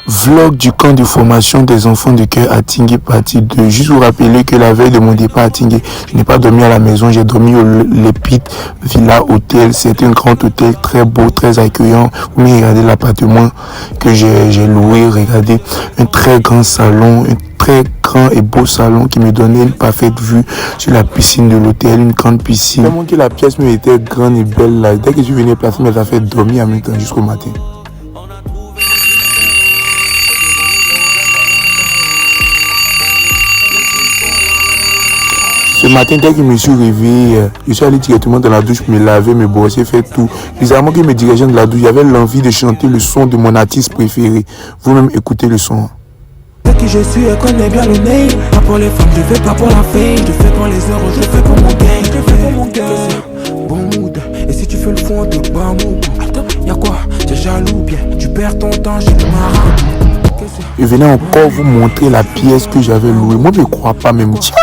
Vlog du camp de formation des enfants de cœur à Tingué, partie 2. Juste vous rappeler que la veille de mon départ à Tingué, je n'ai pas dormi à la maison, j'ai dormi au Lépit Villa Hôtel. C'est un grand hôtel très beau, très accueillant. Vous me regardez l'appartement que j'ai loué, regardez, un très grand salon, un très grand et beau salon qui me donnait une parfaite vue sur la piscine de l'hôtel, une grande piscine. Tellement que la pièce me était grande et belle là. Dès que je venais placer mes affaires, dormir en même temps jusqu'au matin. Ce matin, dès que je me suis réveillé, je suis allé directement dans la douche, me laver, me brosser, faire tout. Bizarrement que me dirigeant de la douche, j'avais l'envie de chanter le son de mon artiste préféré. Vous-même écoutez le son. Qui je suis, elle connaît bien le name. Pas pour les femmes, je fais pas pour la fame. Je fais pour les euros, je fais pour mon gain. Je fais pour mon gain. Bon mood. Et si tu fais le fond, t'es pas mou. Y'a quoi? T'es jaloux, bien. Tu perds ton temps, j'ai du marathon. Je venais encore vous montrer la pièce que j'avais louée. Moi, je ne crois pas même. Tiens,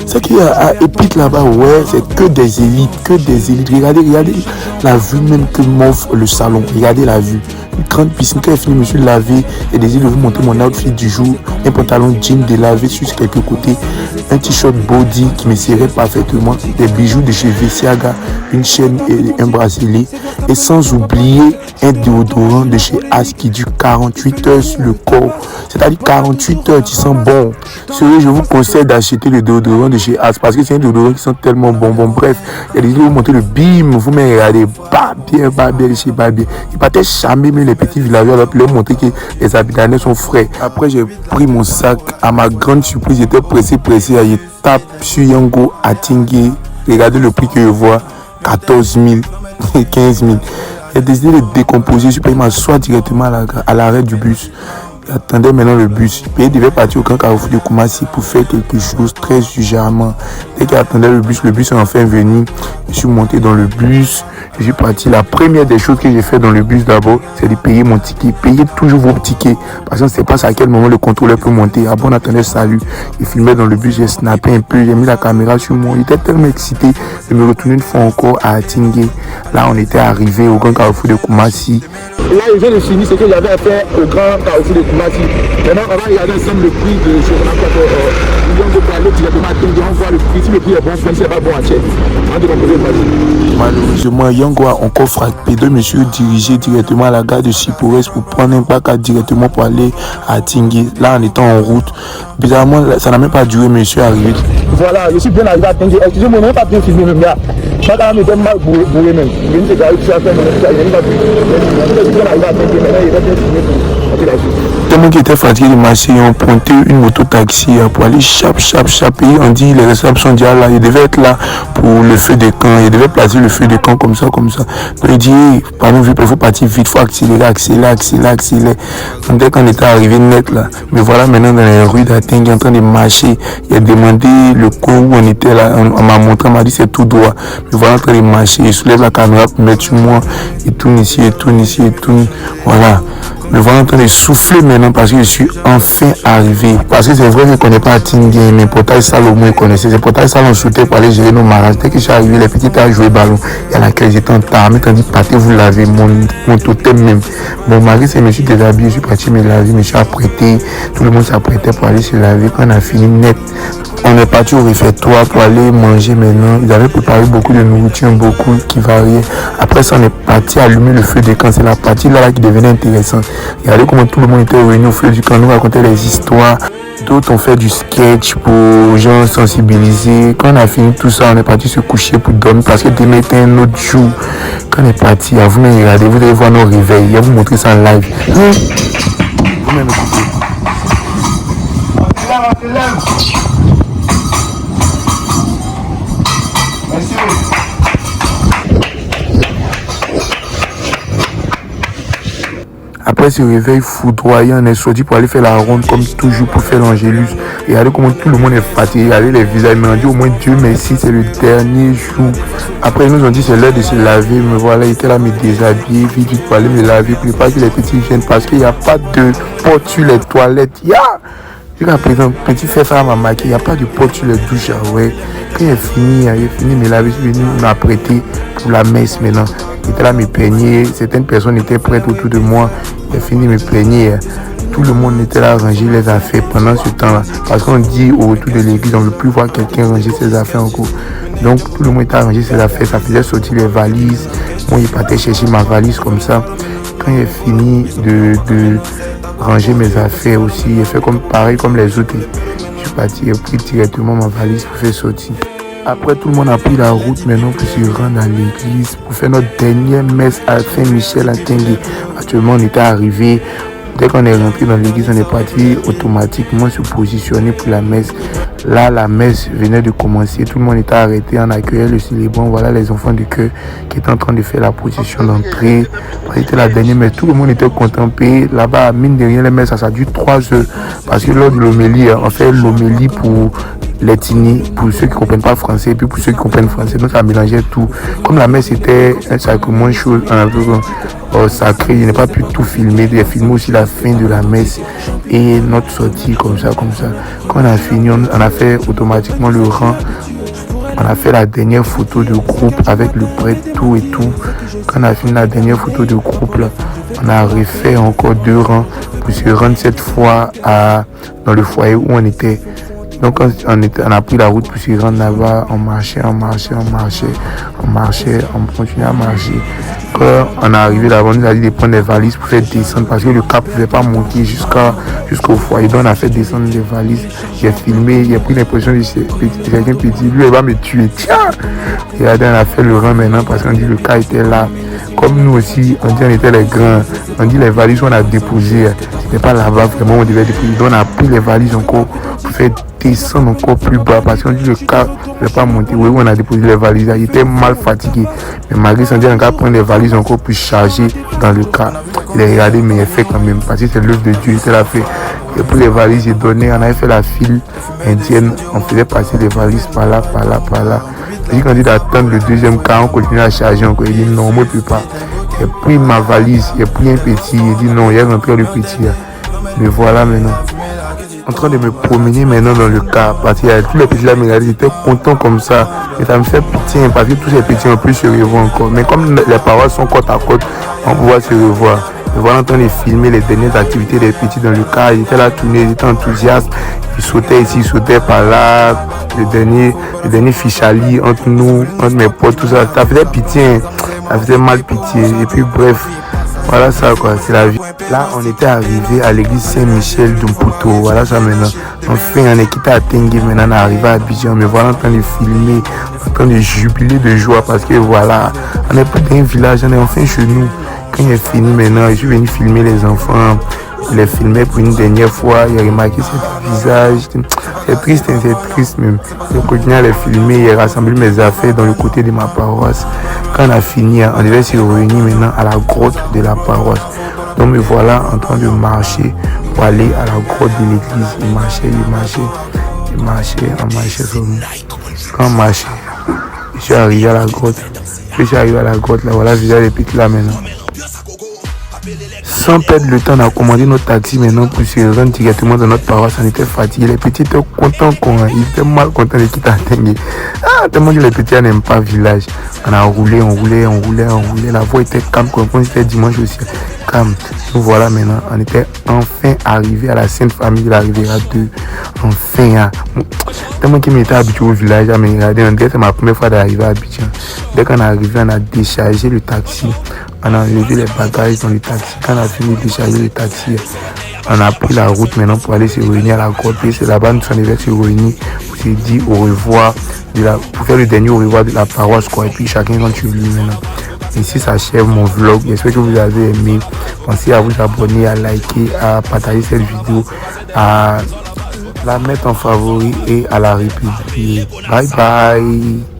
c'est qu'il y a Épite là-bas, ouais, c'est que des élites, que des élites. Regardez la vue même que m'offre le salon. Regardez la vue. Une grande piscine. Quand j'ai fini, je me suis lavé. J'ai décidé de vous montrer mon outfit du jour. Un pantalon jean délavé sur quelques côtés. Un t-shirt body qui me serrait parfaitement. Des bijoux de chez Vessiaga. Une chaîne et un bracelet. Et sans oublier un déodorant de chez As qui dure 48 heures sur le corps. C'est-à-dire 48 heures, tu sens bon. Sérieux, je vous conseille d'acheter le déodorant de chez As parce que c'est un déodorant qui sent tellement bon. Bon, bref, il y a des vidéos où vous montez le bim, vous me regardez, pas bien, chez pas bien. Il partait charmer même les petits villageois là, pour leur montrer que les habitants sont frais. Après, j'ai pris mon sac. À ma grande surprise, j'étais pressé. Je tape sur Yango à Tingué. Regardez le prix que je vois, 14 000, 15 000. J'ai décidé de décomposer. Je paye m'asseoir directement à l'arrêt du bus. J'attendais maintenant le bus. Il devait partir au Grand Carrefour de Koumassi pour faire quelque chose très urgemment. Dès qu'il attendait le bus est enfin venu. Je suis monté dans le bus. Je suis parti. La première des choses que j'ai fait dans le bus d'abord, c'est de payer mon ticket. Payez toujours vos tickets. Parce qu'on ne sait pas à quel moment le contrôleur peut monter. Après, on attendait salut. Il filmait dans le bus. J'ai snappé un peu. J'ai mis la caméra sur moi. J'étais tellement excité de me retourner une fois encore à Tingué. Là, on était arrivé au Grand Carrefour de Koumassi. Là, je viens de finir ce que j'avais à faire au Grand Carrefour de Koumassi. Maintenant, on va regarder ensemble le prix de ce qu'on appelle million de parler directement à Tingué. On voit le prix. Si le prix est bon, même si c'est pas bon à Tchèque. On va composer le prix. Malheureusement, Yango a encore frappé. Deux messieurs dirigés directement à la gare de Sipores pour prendre un pack directement pour aller à Tingué. Là, en étant en route. Bizarrement, ça n'a même pas duré, monsieur arrivé. Voilà, je suis bien arrivé à Tingué. Excusez-moi, on n'a pas bien filmé même là. Pas quand même, il mal bourré même. Il me dit que tu as fait mon frère, il n'a pas pu. Je suis bien arrivé à Tingué, maintenant il va bien filmer pour la suite. Tellement qu'ils étaient fatigués de marcher, ils ont pointé une moto-taxi pour aller chap. Et on dit les responsables sont déjà là. Ils devaient être là pour le feu de camp. Ils devaient placer le feu de camp comme ça. Donc il dit, pardon, il faut partir vite, il faut accélérer. Donc dès qu'on était arrivé net là, mais voilà maintenant dans les rues d'Atingué en train de marcher. Il a demandé le coin où on était là. On m'a montré, on m'a dit c'est tout droit. Mais voilà en train de marcher. Il soulève la caméra pour mettre sur moi. Il tourne ici. Voilà. Me voilà en train de souffler maintenant parce que je suis enfin arrivé. Parce que c'est vrai que je ne connais pas Tingué, mais Portail Salon, au moins, je connaissais. C'est Portail Salon, on sautait pour aller gérer nos mariages. Dès que je suis arrivé, les petits étaient à jouer ballon. Et à laquelle j'étais en retard. Mais quand dit, partez vous laver, mon totem même. Mon mari, c'est monsieur déshabillé. Je suis parti me laver, je me suis apprêté. Tout le monde s'apprêtait pour aller se laver. Quand on a fini net, on est parti au réfectoire pour aller manger maintenant. Ils avaient préparé beaucoup de nourriture, beaucoup qui variait. Après ça, on est parti allumer le feu de camp. C'est la partie là qui devenait intéressante. Regardez comment tout le monde était réuni au feu du camp, nous racontait les histoires. D'autres ont fait du sketch pour gens sensibiliser. Quand on a fini tout ça, on est parti se coucher pour dormir parce que demain était un autre jour. Quand on est parti, à vous-même regardez, vous allez voir nos réveils. Je vais vous montrer ça en live. Vous-même écoutez. Après ce réveil foudroyant, on est sorti pour aller faire la ronde comme toujours pour faire l'Angélus. Et regardez comment tout le monde est fatigué. Regardez les visages. Mais on dit au moins Dieu merci, c'est le dernier jour. Après ils nous ont dit c'est l'heure de se laver. Mais voilà, il était là me déshabiller, vite pour aller me laver, pour pas que les petits viennent parce qu'il n'y a pas de porte sur les toilettes. Jusqu'à présent, petit frère ça m'a marqué, il n'y a pas de porte sur les douches. Ouais. Quand il est fini de me laver, je suis venu m'apprêter pour la messe maintenant. Il était là me peigner, certaines personnes étaient prêtes autour de moi. Il a fini de me peigner. tout le monde était là à ranger les affaires pendant ce temps-là. Parce qu'on dit au retour de l'église, on ne veut plus voir quelqu'un ranger ses affaires en cours. Donc tout le monde était à ranger ses affaires, ça faisait sortir les valises. Moi, il partait chercher ma valise comme ça. Quand il a fini de ranger mes affaires aussi, il a fait comme pareil comme les autres. Je suis parti, il a pris directement ma valise pour faire sortir. Après, tout le monde a pris la route maintenant pour se rendre à l'église pour faire notre dernière messe à Saint-Michel à Tingué. Actuellement, on était arrivé. Dès qu'on est rentré dans l'église, on est parti automatiquement se positionner pour la messe. Là, la messe venait de commencer. Tout le monde était arrêté. On accueillait le célébrant. Voilà les enfants du cœur qui étaient en train de faire la position d'entrée. C'était la dernière messe. Tout le monde était content. Là-bas, mine de rien, les messes, ça dure 3 heures. Parce que lors de l'homélie, on fait l'homélie pour l'ethnie, pour ceux qui ne comprennent pas français, et puis pour ceux qui comprennent français. Donc ça mélangeait tout. Comme la messe était un sacrement chose, un peu sacré, je n'ai pas pu tout filmer. J'ai filmé aussi la fin de la messe et notre sortie comme ça. Quand on a fini, on a fait automatiquement le rang. On a fait la dernière photo de groupe avec le prêtre, tout et tout. Quand on a fini la dernière photo de groupe, là, on a refait encore 2 rangs pour se rendre cette fois dans le foyer où on était. Donc on a pris la route pour se rendre là-bas, on marchait, on continuait à marcher. Quand on est arrivé là-bas, on nous a dit de prendre des valises pour faire descendre parce que le cap ne pouvait pas monter jusqu'au foyer. Donc on a fait descendre les valises, j'ai filmé, j'ai pris l'impression de quelqu'un petit, lui il va me tuer. Tiens! Regardez, on a fait le rang maintenant parce qu'on dit le cas était là. Comme nous aussi, on dit on était les grands, on dit les valises qu'on a déposées, c'était pas là-bas vraiment on devait déposer. Donc on a pris les valises encore pour faire descendre encore plus bas parce qu'on dit le cas ne pouvait pas monter. Oui, on a déposé les valises, il était mal fatigué. Mais malgré ça, on dit on va prendre les valises encore plus chargées dans le cas. Il a regardé mais il fait quand même parce que c'est l'œuvre de Dieu, il l'a fait. Et pour les valises, j'ai donné, on avait fait la file indienne, on faisait passer les valises par là. Et quand il dit d'attendre le deuxième cas, on continue à charger encore. Il dit non, moi je ne peux pas. J'ai pris ma valise, j'ai pris un petit. Il dit non, il est rentré le petit. Mais voilà maintenant. En train de me promener maintenant dans le car. Parce qu'il y a tous les petits là, mais ils étaient contents comme ça. Et ça me fait pitié parce que tous ces petits ont pu se revoir encore. Mais comme les paroles sont côte à côte, on peut se revoir. Et voilà en train de filmer les dernières activités des petits dans le car. Ils étaient là tournés, ils étaient enthousiastes. Ils sautaient ici, ils sautaient par là. Le dernier fichali entre nous, entre mes potes, tout ça. Ça faisait pitié, ça faisait mal pitié. Et puis bref, voilà ça quoi, c'est la vie. Là, on était arrivé à l'église Saint-Michel d'Umputo. Voilà ça maintenant. Enfin, on est quitté à Tingué, maintenant on est arrivé à Abidjan. Mais voilà en train de filmer, en train de jubiler de joie parce que voilà, on n'est pas dans un village, on est enfin chez nous. Quand il est fini maintenant, je suis venu filmer les enfants. Je les filmais pour une dernière fois. Il a remarqué ce visage. C'est triste même. J'ai continué à les filmer. J'ai rassemblé mes affaires dans le côté de ma paroisse. Quand on a fini, on devait se réunir maintenant à la grotte de la paroisse. Donc me voilà en train de marcher pour aller à la grotte de l'église. Il marchait sur nous. Quand on marchait, je suis arrivé à la grotte. Là, voilà le visage des petits là maintenant. Sans perdre le temps, on a commandé notre taxi maintenant pour se rendre directement dans notre paroisse. On était fatigués. Les petits étaient contents ils étaient mal contents de quitter Tingué. Tellement que les petits n'aiment pas le village. On a roulé. La voie était calme, comme c'était dimanche aussi. Calme. Donc voilà maintenant, on était enfin arrivé à la Sainte Famille de la Riviera 2. Enfin, tellement qu'il m'était habitué au village, mais regardez, c'est ma première fois d'arriver à Abidjan. Dès qu'on est arrivé, on a déchargé le taxi. On a enlevé les bagages dans le taxi. Quand on a fini de décharger le taxi, on a pris la route maintenant pour aller se réunir à la grotte. Et c'est là-bas que nous devait se réunir pour se dire au revoir, pour faire le dernier au revoir de la paroisse, quoi. Et puis chacun continue maintenant. Ici s'achève mon vlog. J'espère que vous avez aimé. Pensez à vous abonner, à liker, à partager cette vidéo, à la mettre en favori et à la républier. Bye bye.